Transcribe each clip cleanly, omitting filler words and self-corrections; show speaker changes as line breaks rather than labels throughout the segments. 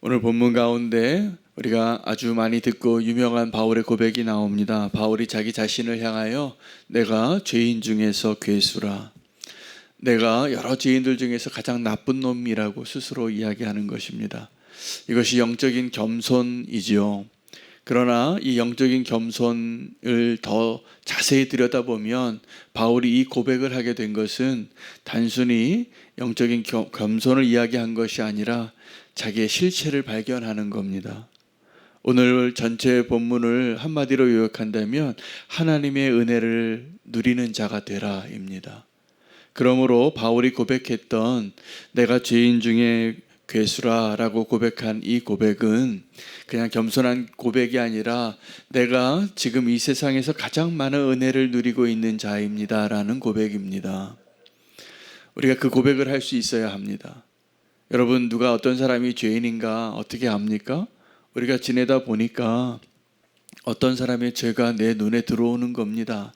오늘 본문 가운데 우리가 아주 많이 듣고 유명한 바울의 고백이 나옵니다. 바울이 자기 자신을 향하여 내가 죄인 중에서 괴수라, 내가 여러 죄인들 중에서 가장 나쁜 놈이라고 스스로 이야기하는 것입니다. 이것이 영적인 겸손이지요. 그러나 이 영적인 겸손을 더 자세히 들여다보면 바울이 이 고백을 하게 된 것은 단순히 영적인 겸손을 이야기한 것이 아니라 자기의 실체를 발견하는 겁니다. 오늘 전체 본문을 한마디로 요약한다면 하나님의 은혜를 누리는 자가 되라입니다. 그러므로 바울이 고백했던 내가 죄인 중에 괴수라라고 고백한 이 고백은 그냥 겸손한 고백이 아니라 내가 지금 이 세상에서 가장 많은 은혜를 누리고 있는 자입니다라는 고백입니다. 우리가 그 고백을 할 수 있어야 합니다. 여러분, 누가 어떤 사람이 죄인인가 어떻게 압니까? 우리가 지내다 보니까 어떤 사람의 죄가 내 눈에 들어오는 겁니다.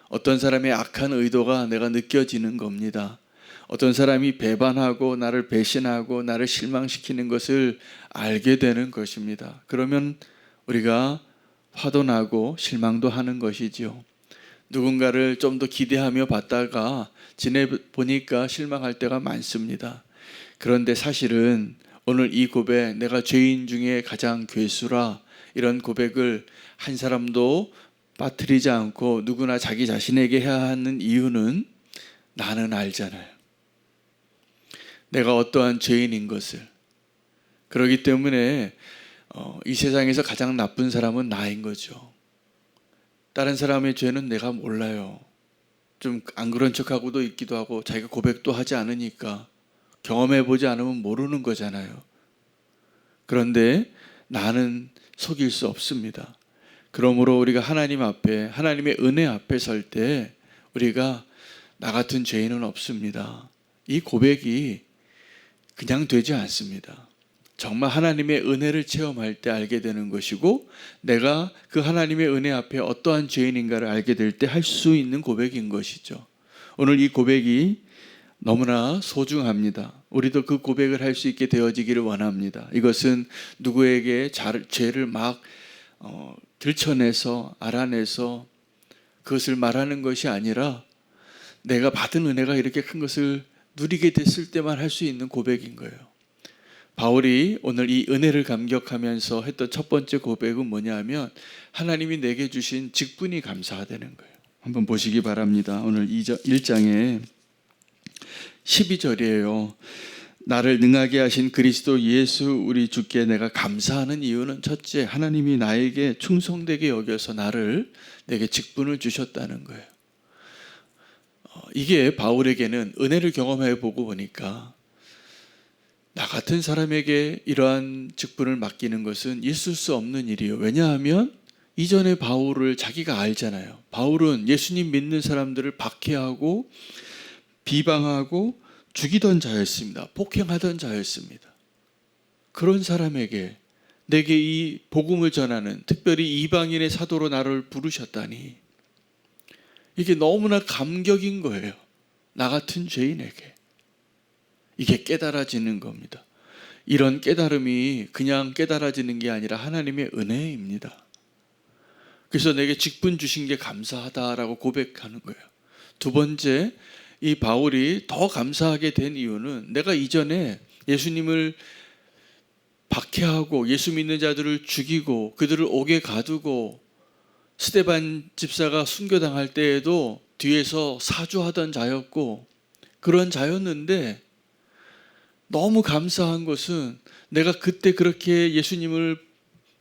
어떤 사람의 악한 의도가 내가 느껴지는 겁니다. 어떤 사람이 배반하고 나를 배신하고 나를 실망시키는 것을 알게 되는 것입니다. 그러면 우리가 화도 나고 실망도 하는 것이지요. 누군가를 좀 더 기대하며 봤다가 지내보니까 실망할 때가 많습니다. 그런데 사실은 오늘 이 고백, 내가 죄인 중에 가장 괴수라, 이런 고백을 한 사람도 빠뜨리지 않고 누구나 자기 자신에게 해야 하는 이유는 나는 알잖아요. 내가 어떠한 죄인인 것을. 그렇기 때문에 이 세상에서 가장 나쁜 사람은 나인 거죠. 다른 사람의 죄는 내가 몰라요. 좀 안 그런 척하고도 있기도 하고 자기가 고백도 하지 않으니까 경험해보지 않으면 모르는 거잖아요. 그런데 나는 속일 수 없습니다. 그러므로 우리가 하나님 앞에, 하나님의 은혜 앞에 설 때 우리가 나 같은 죄인은 없습니다. 이 고백이 그냥 되지 않습니다. 정말 하나님의 은혜를 체험할 때 알게 되는 것이고, 내가 그 하나님의 은혜 앞에 어떠한 죄인인가를 알게 될 때 할 수 있는 고백인 것이죠. 오늘 이 고백이 너무나 소중합니다. 우리도 그 고백을 할 수 있게 되어지기를 원합니다. 이것은 누구에게 죄를 막 들춰내서 알아내서 그것을 말하는 것이 아니라 내가 받은 은혜가 이렇게 큰 것을 누리게 됐을 때만 할 수 있는 고백인 거예요. 바울이 오늘 이 은혜를 감격하면서 했던 첫 번째 고백은 뭐냐면 하나님이 내게 주신 직분이 감사하다는 거예요. 한번 보시기 바랍니다. 오늘 1장에 12절이에요. 나를 능하게 하신 그리스도 예수 우리 주께 내가 감사하는 이유는 첫째, 하나님이 나에게 충성되게 여겨서 내게 직분을 주셨다는 거예요. 이게 바울에게는 은혜를 경험해 보고 보니까 나 같은 사람에게 이러한 직분을 맡기는 것은 있을 수 없는 일이에요. 왜냐하면 이전에 바울을 자기가 알잖아요. 바울은 예수님 믿는 사람들을 박해하고 비방하고 죽이던 자였습니다. 폭행하던 자였습니다. 그런 사람에게 내게 이 복음을 전하는, 특별히 이방인의 사도로 나를 부르셨다니 이게 너무나 감격인 거예요. 나 같은 죄인에게. 이게 깨달아지는 겁니다. 이런 깨달음이 그냥 깨달아지는 게 아니라 하나님의 은혜입니다. 그래서 내게 직분 주신 게 감사하다라고 고백하는 거예요. 두 번째, 이 바울이 더 감사하게 된 이유는 내가 이전에 예수님을 박해하고 예수 믿는 자들을 죽이고 그들을 옥에 가두고 스데반 집사가 순교당할 때에도 뒤에서 사주하던 자였고 그런 자였는데, 너무 감사한 것은 내가 그때 그렇게 예수님을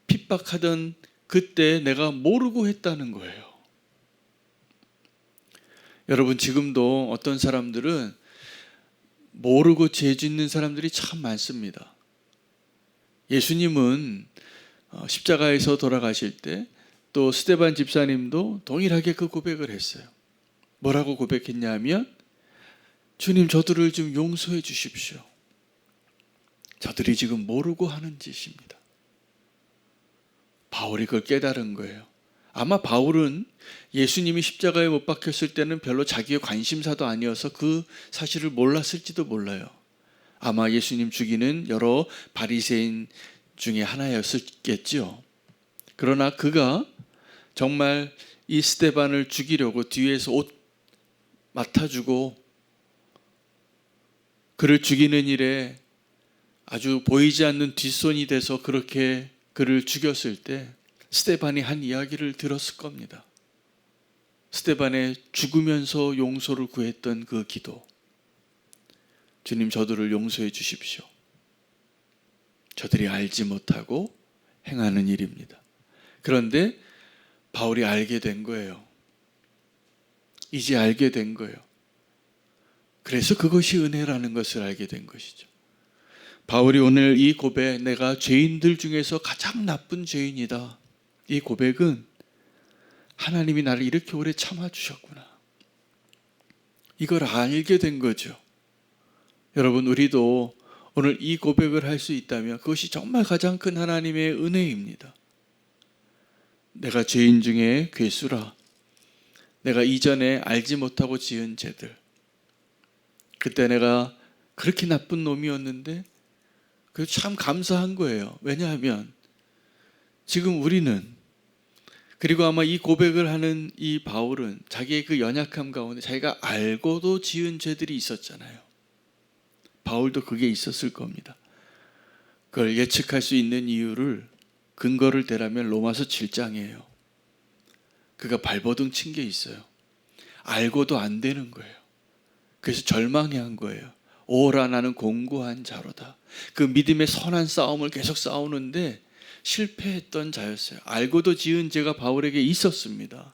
핍박하던 그때 내가 모르고 했다는 거예요. 여러분, 지금도 어떤 사람들은 모르고 죄 짓는 사람들이 참 많습니다. 예수님은 십자가에서 돌아가실 때 또 스데반 집사님도 동일하게 그 고백을 했어요. 뭐라고 고백했냐면 주님, 저들을 좀 용서해 주십시오. 저들이 지금 모르고 하는 짓입니다. 바울이 그걸 깨달은 거예요. 아마 바울은 예수님이 십자가에 못 박혔을 때는 별로 자기의 관심사도 아니어서 그 사실을 몰랐을지도 몰라요. 아마 예수님 죽이는 여러 바리새인 중에 하나였겠죠. 그러나 그가 정말 이 스데반을 죽이려고 뒤에서 옷 맡아주고 그를 죽이는 일에 아주 보이지 않는 뒷손이 돼서 그렇게 그를 죽였을 때 스데반이 한 이야기를 들었을 겁니다. 스데반의 죽으면서 용서를 구했던 그 기도. 주님, 저들을 용서해 주십시오. 저들이 알지 못하고 행하는 일입니다. 그런데 바울이 알게 된 거예요. 이제 알게 된 거예요. 그래서 그것이 은혜라는 것을 알게 된 것이죠. 바울이 오늘 이 고백, 내가 죄인들 중에서 가장 나쁜 죄인이다. 이 고백은 하나님이 나를 이렇게 오래 참아주셨구나. 이걸 알게 된 거죠. 여러분, 우리도 오늘 이 고백을 할 수 있다면 그것이 정말 가장 큰 하나님의 은혜입니다. 내가 죄인 중에 괴수라. 내가 이전에 알지 못하고 지은 죄들. 그때 내가 그렇게 나쁜 놈이었는데 그 참 감사한 거예요. 왜냐하면 지금 우리는, 그리고 아마 이 고백을 하는 이 바울은 자기의 그 연약함 가운데 자기가 알고도 지은 죄들이 있었잖아요. 바울도 그게 있었을 겁니다. 그걸 예측할 수 있는 이유를, 근거를 대라면 로마서 7장이에요. 그가 발버둥 친 게 있어요. 알고도 안 되는 거예요. 그래서 절망해 거예요. 오라, 나는 공고한 자로다. 그 믿음의 선한 싸움을 계속 싸우는데 실패했던 자였어요. 알고도 지은 죄가 바울에게 있었습니다.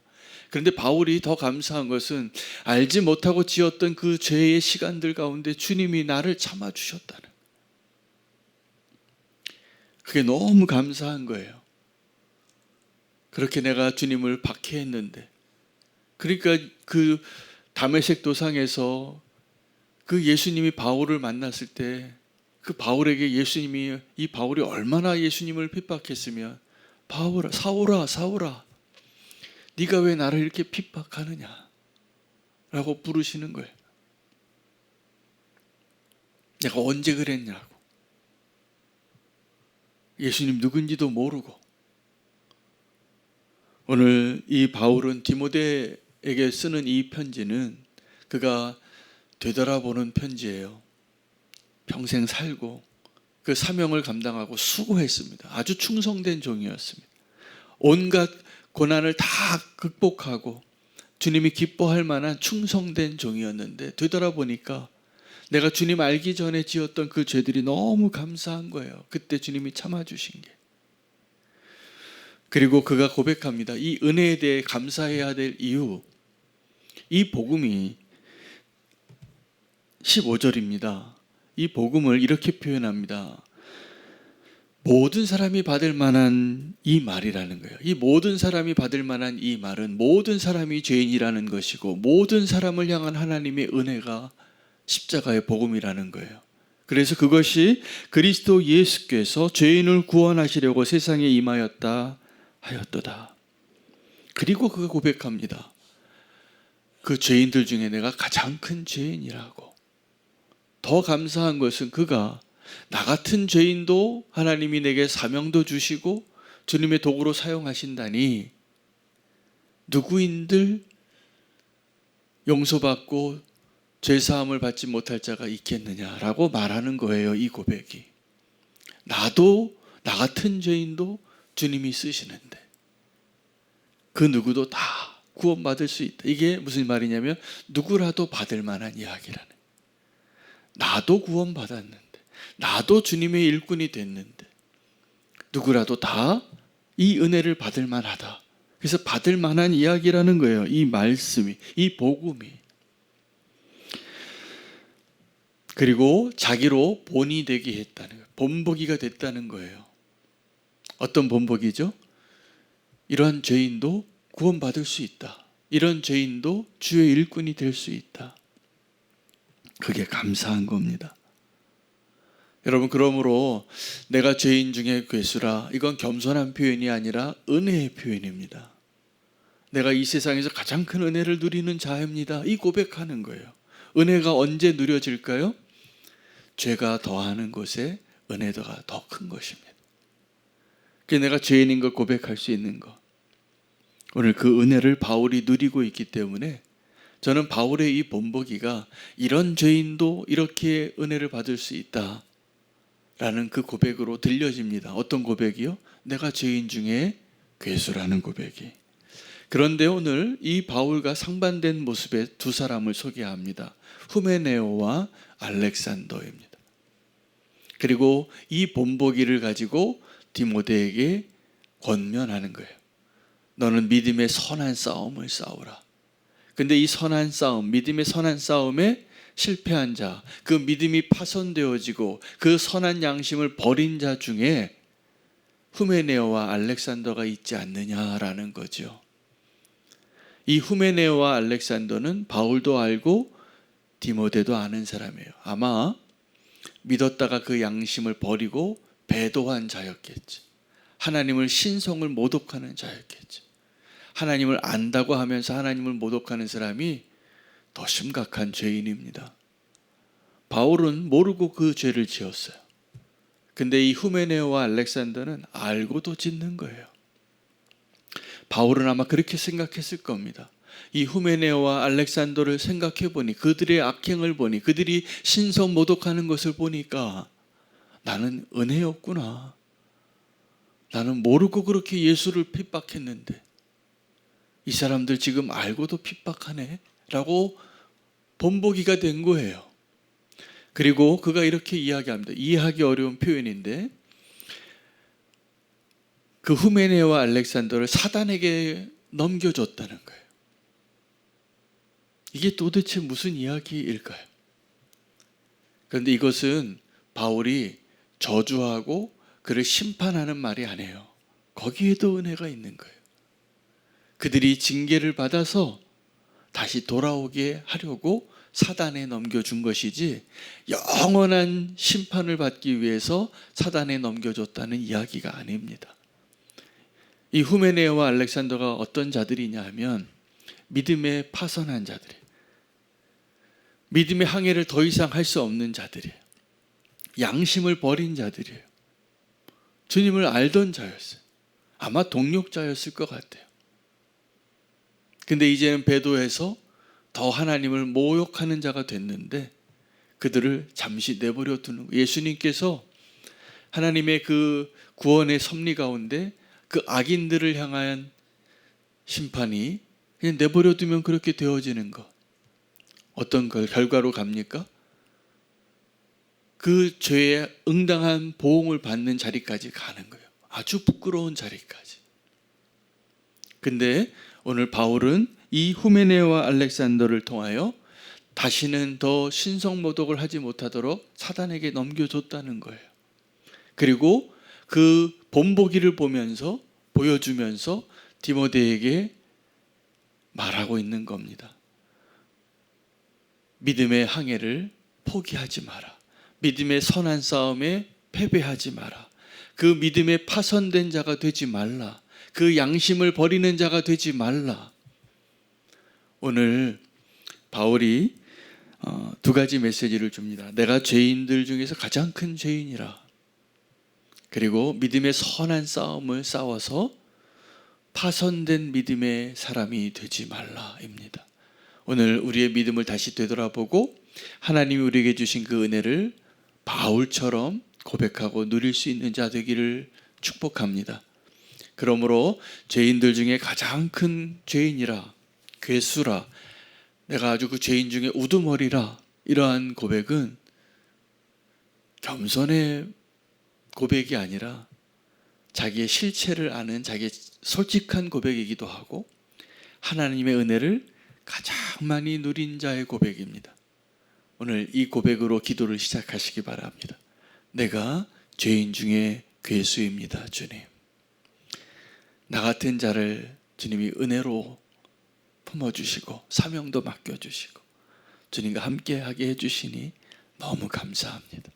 그런데 바울이 더 감사한 것은 알지 못하고 지었던 그 죄의 시간들 가운데 주님이 나를 참아주셨다는, 그게 너무 감사한 거예요. 그렇게 내가 주님을 박해했는데, 그러니까 그 다메섹 도상에서 그 예수님이 바울을 만났을 때 그 바울에게 예수님이, 이 바울이 얼마나 예수님을 핍박했으면, 바울아, 사울아, 사울아, 네가 왜 나를 이렇게 핍박하느냐 라고 부르시는 거예요. 내가 언제 그랬냐고. 예수님 누군지도 모르고. 오늘 이 바울은 디모데에게 쓰는 이 편지는 그가 되돌아보는 편지예요. 평생 살고 그 사명을 감당하고 수고했습니다. 아주 충성된 종이었습니다. 온갖 고난을 다 극복하고 주님이 기뻐할 만한 충성된 종이었는데, 되돌아보니까 내가 주님 알기 전에 지었던 그 죄들이 너무 감사한 거예요. 그때 주님이 참아주신 게. 그리고 그가 고백합니다. 이 은혜에 대해 감사해야 될 이유, 이 복음이 15절입니다. 이 복음을 이렇게 표현합니다. 모든 사람이 받을 만한 이 말이라는 거예요. 이 모든 사람이 받을 만한 이 말은 모든 사람이 죄인이라는 것이고 모든 사람을 향한 하나님의 은혜가 십자가의 복음이라는 거예요. 그래서 그것이 그리스도 예수께서 죄인을 구원하시려고 세상에 임하였다 하였도다. 그리고 그가 고백합니다. 그 죄인들 중에 내가 가장 큰 죄인이라고. 더 감사한 것은 그가 나 같은 죄인도 하나님이 내게 사명도 주시고 주님의 도구로 사용하신다니 누구인들 용서받고 죄사함을 받지 못할 자가 있겠느냐라고 말하는 거예요. 이 고백이. 나도, 나 같은 죄인도 주님이 쓰시는데 그 누구도 다 구원받을 수 있다. 이게 무슨 말이냐면 누구라도 받을 만한 이야기라는. 나도 구원받았는데, 나도 주님의 일꾼이 됐는데 누구라도 다 이 은혜를 받을 만하다. 그래서 받을 만한 이야기라는 거예요. 이 말씀이, 이 복음이. 그리고 자기로 본이 되게 했다는 거예요. 본보기가 됐다는 거예요. 어떤 본보기죠? 이러한 죄인도 구원받을 수 있다. 이런 죄인도 주의 일꾼이 될 수 있다. 그게 감사한 겁니다. 여러분, 그러므로 내가 죄인 중에 괴수라, 이건 겸손한 표현이 아니라 은혜의 표현입니다. 내가 이 세상에서 가장 큰 은혜를 누리는 자입니다. 이 고백하는 거예요. 은혜가 언제 누려질까요? 죄가 더하는 곳에 은혜가 더 큰 것입니다. 그게 내가 죄인인 걸 고백할 수 있는 것. 오늘 그 은혜를 바울이 누리고 있기 때문에 저는 바울의 이 본보기가 이런 죄인도 이렇게 은혜를 받을 수 있다라는 그 고백으로 들려집니다. 어떤 고백이요? 내가 죄인 중에 괴수라는 고백이. 그런데 오늘 이 바울과 상반된 모습의 두 사람을 소개합니다. 후메네오와 알렉산더입니다. 그리고 이 본보기를 가지고 디모데에게 권면하는 거예요. 너는 믿음의 선한 싸움을 싸우라. 근데 이 선한 싸움, 믿음의 선한 싸움에 실패한 자, 그 믿음이 파손되어지고 그 선한 양심을 버린 자 중에 후메네오와 알렉산더가 있지 않느냐라는 거죠. 이 후메네오와 알렉산더는 바울도 알고 디모데도 아는 사람이에요. 아마 믿었다가 그 양심을 버리고 배도한 자였겠지. 하나님을 신성을 모독하는 자였겠지. 하나님을 안다고 하면서 하나님을 모독하는 사람이 더 심각한 죄인입니다. 바울은 모르고 그 죄를 지었어요. 근데 이 후메네오와 알렉산더는 알고도 짓는 거예요. 바울은 아마 그렇게 생각했을 겁니다. 이 후메네오와 알렉산더를 생각해 보니, 그들의 악행을 보니, 그들이 신성 모독하는 것을 보니까 나는 은혜였구나. 나는 모르고 그렇게 예수를 핍박했는데 이 사람들 지금 알고도 핍박하네 라고 본보기가 된 거예요. 그리고 그가 이렇게 이야기합니다. 이해하기 어려운 표현인데, 그 후메네오와 알렉산더를 사단에게 넘겨줬다는 거예요. 이게 도대체 무슨 이야기일까요? 그런데 이것은 바울이 저주하고 그를 심판하는 말이 아니에요. 거기에도 은혜가 있는 거예요. 그들이 징계를 받아서 다시 돌아오게 하려고 사단에 넘겨준 것이지 영원한 심판을 받기 위해서 사단에 넘겨줬다는 이야기가 아닙니다. 이 후메네오와 알렉산더가 어떤 자들이냐 하면 믿음에 파선한 자들이에요. 믿음의 항해를 더 이상 할 수 없는 자들이에요. 양심을 버린 자들이에요. 주님을 알던 자였어요. 아마 동력자였을 것 같아요. 근데 이제는 배도해서 더 하나님을 모욕하는 자가 됐는데 그들을 잠시 내버려 두는 거예요. 예수님께서 하나님의 그 구원의 섭리 가운데 그 악인들을 향한 심판이 그냥 내버려 두면 그렇게 되어지는 것. 어떤 걸 결과로 갑니까? 그 죄에 응당한 보응을 받는 자리까지 가는 거예요. 아주 부끄러운 자리까지. 근데 오늘 바울은 이 후메네오와 알렉산더를 통하여 다시는 더 신성모독을 하지 못하도록 사단에게 넘겨줬다는 거예요. 그리고 그 본보기를 보여주면서 디모데에게 말하고 있는 겁니다. 믿음의 항해를 포기하지 마라. 믿음의 선한 싸움에 패배하지 마라. 그 믿음에 파선된 자가 되지 말라. 그 양심을 버리는 자가 되지 말라. 오늘 바울이 두 가지 메시지를 줍니다. 내가 죄인들 중에서 가장 큰 죄인이라. 그리고 믿음의 선한 싸움을 싸워서 파선된 믿음의 사람이 되지 말라입니다. 오늘 우리의 믿음을 다시 되돌아보고 하나님이 우리에게 주신 그 은혜를 바울처럼 고백하고 누릴 수 있는 자 되기를 축복합니다. 그러므로 죄인들 중에 가장 큰 죄인이라, 괴수라, 내가 아주 그 죄인 중에 우두머리라, 이러한 고백은 겸손의 고백이 아니라 자기의 실체를 아는 자기의 솔직한 고백이기도 하고 하나님의 은혜를 가장 많이 누린 자의 고백입니다. 오늘 이 고백으로 기도를 시작하시기 바랍니다. 내가 죄인 중에 괴수입니다, 주님. 나 같은 자를 주님이 은혜로 품어주시고 사명도 맡겨주시고 주님과 함께하게 해주시니 너무 감사합니다.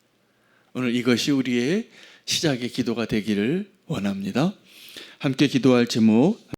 오늘 이것이 우리의 시작의 기도가 되기를 원합니다. 함께 기도할 제목